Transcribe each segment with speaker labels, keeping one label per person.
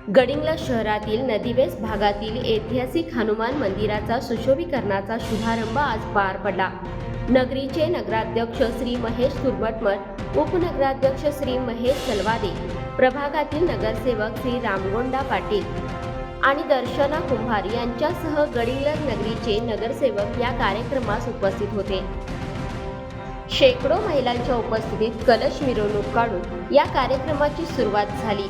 Speaker 1: गडिंग्लज शहरातील नदीवेस भागातील ऐतिहासिक हनुमान मंदिराचा सुशोभीकरणाचा शुभारंभ आज पार पडला। नगरीचे नगराध्यक्ष श्री महेश तुर्भटमठ, उपनगराध्यक्ष श्री महेश सलवादे, प्रभागातील नगरसेवक श्री रामगोंडा पाटील आणि दर्शना कुंभार यांच्यासह गडिंग्लज नगरीचे नगरसेवक या कार्यक्रमास उपस्थित होते। शेकडो महिलांच्या उपस्थितीत कलश मिरवणूक काढून या कार्यक्रमाची सुरुवात झाली।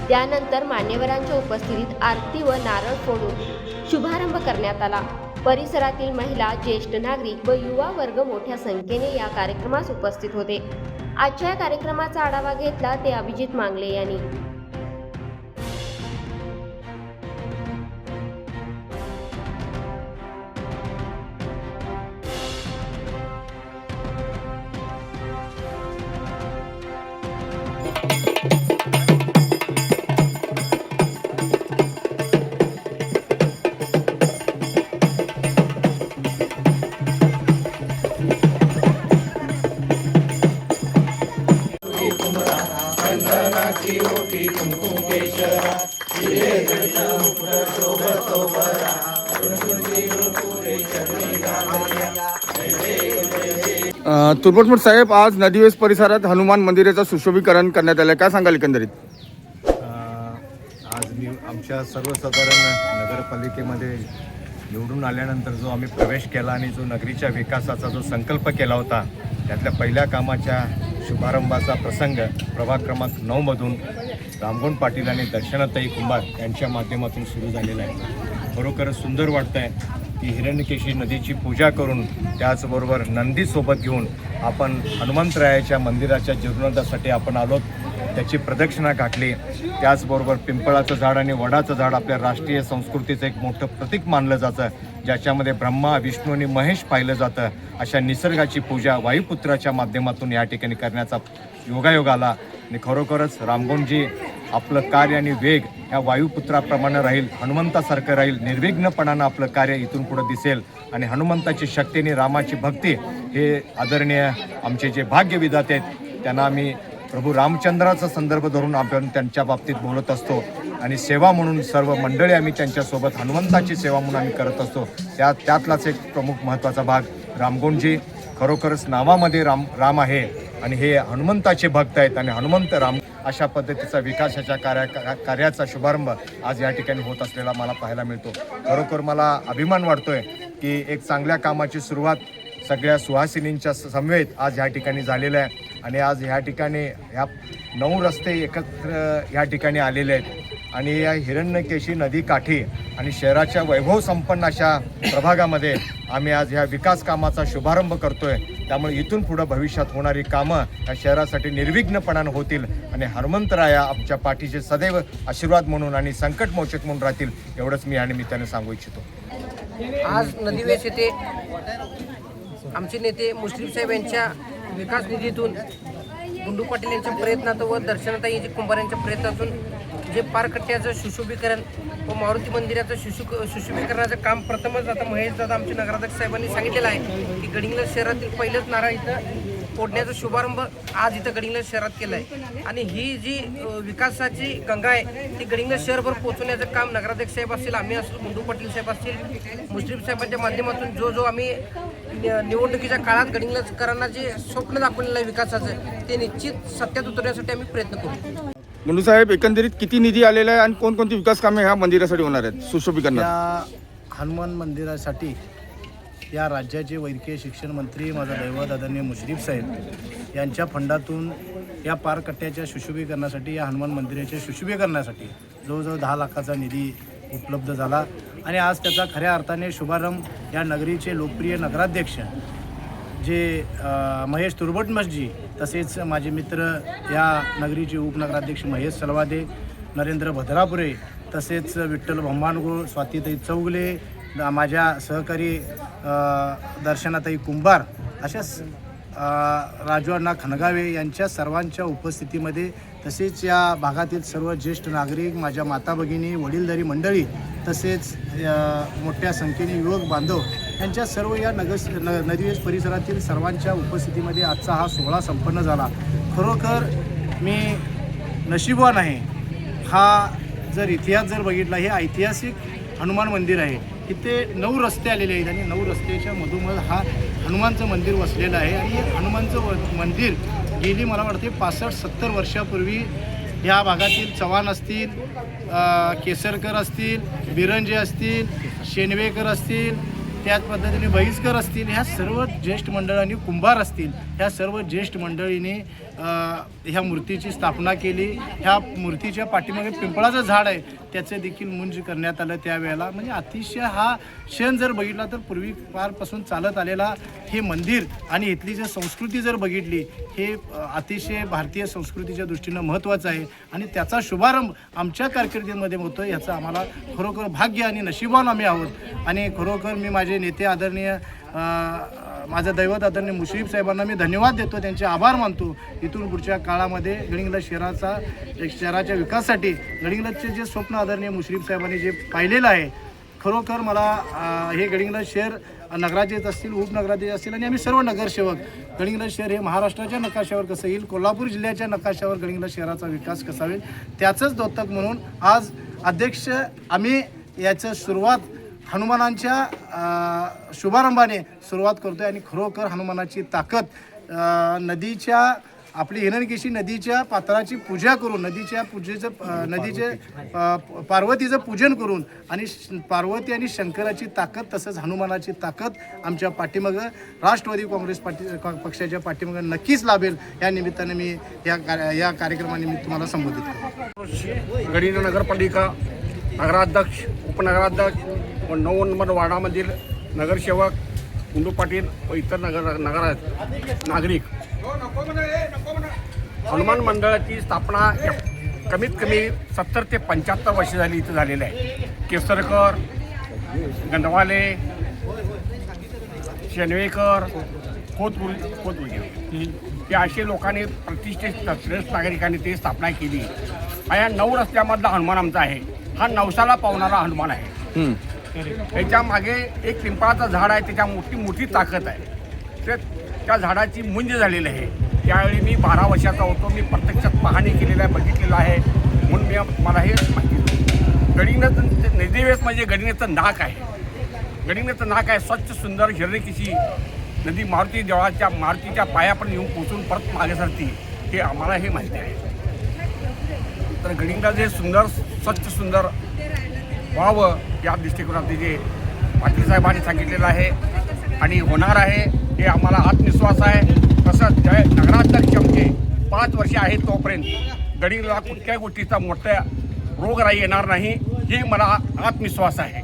Speaker 1: त्यानंतर मान्यवरांच्या उपस्थितीत आरती व नारळ फोडून शुभारंभ करण्यात आला। परिसरातील महिला, ज्येष्ठ नागरिक व युवा वर्ग मोठ्या संख्येने या कार्यक्रमास उपस्थित होते। आजच्या कार्यक्रमाचा आढावा घेतला ते अभिजित मांगले यांनी।
Speaker 2: तुर्भटमठ साहेब, आज नदीवेस परिसरात हनुमान मंदिराचं सुशोभीकरण करण्यात आलं, काय सांगाल एकंदरीत?
Speaker 3: आज मी आमच्या सर्वसाधारण नगरपालिकेमध्ये निवडून आल्यानंतर जो आम्ही प्रवेश केला आणि जो नगरीच्या विकासाचा जो संकल्प केला होता, त्यातल्या पहिल्या कामाच्या शुभारंभाचा प्रसंग प्रभाग क्रमांक 9 मधून रामगोंड पाटील आणि दर्शनाताई कुंभार यांच्या माध्यमातून सुरू झालेला आहे। खरोखरच सुंदर वाटतं आहे की हिरण्यकेशी नदीची पूजा करून त्याचबरोबर नंदीसोबत घेऊन आपण हनुमंतरायाच्या मंदिराच्या जीर्णोद्धारासाठी आपण आलो, त्याची प्रदक्षिणा घातली। त्याचबरोबर पिंपळाचं झाड आणि वडाचं झाड आपल्या राष्ट्रीय संस्कृतीचं एक मोठं प्रतीक मानलं जातं, ज्याच्यामध्ये ब्रह्मा, विष्णू आणि महेश पाहिलं जातं। अशा निसर्गाची पूजा वायुपुत्राच्या माध्यमातून या ठिकाणी करण्याचा योगायोग आला आणि खरोखरच रामगोंडजी आपलं कार्य आणि वेग ह्या वायुपुत्राप्रमाणे राहील, हनुमंतासारखं राहील, निर्विघ्नपणानं आपलं कार्य इथून पुढे दिसेल आणि हनुमंताची शक्ती आणि रामाची भक्ती हे आदरणीय आमचे जे भाग्यविधाते आहेत त्यांना आम्ही प्रभू रामचंद्राचा संदर्भ धरून आपण त्यांच्या बाबतीत बोलत असतो आणि सेवा म्हणून सर्व मंडळी आम्ही त्यांच्यासोबत हनुमंताची सेवा म्हणून आम्ही करत असतो। त्यातलाच एक प्रमुख महत्त्वाचा भाग रामगोंडजी खरोखरच नावामध्ये राम आहे आणि हे हनुमंताचे भक्त आहेत आणि हनुमंत राम अशा पद्धतीचा विकासाच्या कार्याचा शुभारंभ आज या ठिकाणी होत असलेला मला पाहायला मिळतो। खरोखर मला अभिमान वाटतोय की एक चांगल्या कामाची सुरुवात सगळ्या सुहासिनींच्या समवेत आज ह्या ठिकाणी झालेलं आहे आणि आज ह्या ठिकाणी ह्या 9 रस्ते एकत्र ह्या ठिकाणी आलेले आहेत आणि या हिरण्यकेशी नदी काठी आणि शहराच्या वैभव संपन्न अशा प्रभागामध्ये आम्ही आज ह्या विकास कामाचा शुभारंभ करतोय। त्यामुळे इथून पुढे भविष्यात होणारी कामं या शहरासाठी निर्विघ्नपणानं होतील आणि हनुमंतराया आमच्या पाठीचे सदैव आशीर्वाद म्हणून आणि संकटमोचक म्हणून राहतील, एवढंच मी या निमित्ताने सांगू इच्छितो।
Speaker 4: आज नदीवेस येथे आमचे नेते मुश्रीफ साहेब यांच्या विकास निधीतून गुंडू पाटील यांच्या प्रयत्नातून व दर्शनाताई कुंभार यांच्या प्रयत्नातून जे पारकट्ट्याचं सुशोभीकरण व मारुती मंदिराचं सुशोभीकरणाचं काम प्रथमच आता महेश दादा आमचे नगराध्यक्ष साहेबांनी सांगितलेलं आहे की गडिंग्लज शहरातील पहिलंच नारळ इथं फोडण्याचा शुभारंभ आज इथं गडिंग्लज शहरात केलं आहे आणि ही जी विकासाची गंगा आहे ती गडिंग्लज शहरभर पोहोचवण्याचं काम नगराध्यक्ष साहेब असतील, आम्ही असू, गुंडू पाटील साहेब असतील, मुश्रीफ साहेबांच्या माध्यमातून जो आम्ही निवडणुकीच्या काळात गडिंग्लजकरांना जे स्वप्न दाखवलेलं आहे विकासाचं ते निश्चित सत्यात उतरण्यासाठी आम्ही प्रयत्न करू।
Speaker 2: गुंडू साहेब, एकंदरीत किती निधी आलेला आहे आणि कोणकोणती विकास कामे ह्या मंदिरासाठी होणार आहेत सुशोभीकरणात?
Speaker 5: या हनुमान मंदिरासाठी या राज्याचे वैद्यकीय शिक्षण मंत्री माझा दैवत आदरणीय मुश्रीफ साहेब यांच्या फंडातून या पारकट्ट्याच्या सुशोभीकरणासाठी या हनुमान मंदिराच्या सुशोभीकरणासाठी जवळजवळ 10 लाखाचा निधी उपलब्ध झाला आणि आज त्याचा खऱ्या अर्थाने शुभारंभ या नगरीचे लोकप्रिय नगराध्यक्ष जे महेश तुर्भटमठजी तसेच माझे मित्र या नगरीचे उपनगराध्यक्ष महेश सलवादे, नरेंद्र भद्रापुरे तसेच विठ्ठल भंबानगुळ, स्वातीताई चौगले, माझ्या सहकारी दर्शनाताई कुंभार अशा राजू खणगावे यांच्या सर्वांच्या उपस्थितीमध्ये तसेच या भागातील सर्व ज्येष्ठ नागरिक, माझ्या माता भगिनी, वडीलधारी मंडळी तसेच मोठ्या संख्येने युवक बांधव यांच्या सर्व या नदीवेस परिसरातील सर्वांच्या उपस्थितीमध्ये आजचा हा सोहळा संपन्न झाला। खरोखर मी नशीबवान आहे। हा जर इतिहास जर बघितला, हे ऐतिहासिक हनुमान मंदिर आहे. इथे 9 रस्ते आलेले आहेत आणि 9 रस्त्याच्या मधोमध हा हनुमानचं मंदिर वसलेलं आहे. आणि हे हनुमानचं मंदिर गेली मला वाटते 65-70 वर्षापूर्वी ह्या भागातील चव्हाण असतील, केसरकर असतील, बिरंजे असतील, शेनवेकर असतील, त्याच पद्धतीने बहिष्कर असतील, ह्या सर्व ज्येष्ठ मंडळांनी, कुंभार असतील, ह्या सर्व ज्येष्ठ मंडळींनी ह्या मूर्तीची स्थापना केली. ह्या मूर्तीच्या पाठीमागे पिंपळाचं झाड आहे, त्याचं देखील मुंज करण्यात आलं त्यावेळेला. म्हणजे अतिशय हा क्षण जर बघितला तर पूर्वीपारपासून चालत आलेला हे मंदिर आणि इथली जर संस्कृती जर बघितली, हे अतिशय भारतीय संस्कृतीच्या दृष्टीनं महत्त्वाचं आहे. आणि त्याचा शुभारंभ आमच्या कारकिर्दीमध्ये होतो, याचं आम्हाला खरोखर भाग्य आणि नशिबान आम्ही आहोत. आणि खरोखर मी माझे नेते आदरणीय माझं दैवत आदरणीय मुश्रीफ साहेबांना मी धन्यवाद देतो, त्यांचे आभार मानतो. इथून पुढच्या काळामध्ये गडिंग्लज शहराच्या विकासासाठी गडिंग्लजचे जे स्वप्न आदरणीय मुश्रीफ साहेबांनी जे पाहिलेलं आहे, खरोखर मला हे गडिंग्लज शहर नगराध्यक्ष असतील, उपनगराध्यक्ष असतील आणि आम्ही सर्व नगरसेवक, गडिंग्लज शहर हे महाराष्ट्राच्या नकाशावर कसं येईल, कोल्हापूर जिल्ह्याच्या नकाशावर गडिंग्लज शहराचा विकास कसा होईल, त्याचंच द्योतक म्हणून आज अध्यक्ष आम्ही याचं सुरुवात हनुमानांच्या शुभारंभाने सुरुवात करतो आहे. आणि खरोखर हनुमानाची ताकद नदीच्या आपली हिरणकेशी नदीच्या पात्राची पूजा करून, नदीचे पार्वतीचं पूजन करून आणि पार्वती आणि शंकराची ताकद तसंच हनुमानाची ताकद आमच्या पाठीमागं राष्ट्रवादी काँग्रेस पक्षाच्या पाठीमागं नक्कीच लाभेल. या निमित्ताने मी या कार्यक्रमानिमित्त तुम्हाला संबोधित करतो.
Speaker 6: गडिंग्लज नगरपालिका नगराध्यक्ष, उपनगराध्यक्ष व 9 नंबर वार्डामधील नगरसेवक गुंडू पाटील व इतर नागरिक, हनुमान मंडळाची स्थापना कमीत कमी 70 ते 75 वर्ष झाली इथं झालेलं आहे. केसरकर, गंधवाले, शेनवेकर, खोतबुगे या असे लोकांनी प्रतिष्ठित श्रेष्ठ नागरिकांनी ती स्थापना केली. या 9 रस्त्यामधला हनुमान आमचा आहे. हा नवसाला पावणारा हनुमान आहे. त्याच्या मागे एक पिंपळाचं झाड आहे, त्याच्या मोठी ताकद आहे. त्या झाडाची मुंज झालेली आहे. त्यावेळी मी 12 वर्षाचा होतो. मी प्रत्यक्षात पाहणी केलेलं आहे, बघितलेलं आहे, म्हणून मला हे माहिती. गडिंग्लज नदीवेस म्हणजे गडिंग्लजचं नाक आहे. गडिंग्लजचं नाक आहे स्वच्छ सुंदर हिरणकेशी नदी मारुतीच्या पायापर्यंत येऊन पोचून परत मागे सरती, हे आम्हाला हे माहिती आहे. तर गडिंग्लज हे स्वच्छ सुंदर व्हावं या दृष्टिकोनात जे पाटील साहेबांनी सांगितलेलं आहे आणि होणार आहे, हे आम्हाला आत्मविश्वास आहे. तसंच नगराध्यक्ष आमचे 5 वर्षे आहेत तोपर्यंत गडिंग्लजला कुठल्याही गोष्टीचा मोठा रोगराई येणार नाही, हे मला आत्मविश्वास आहे.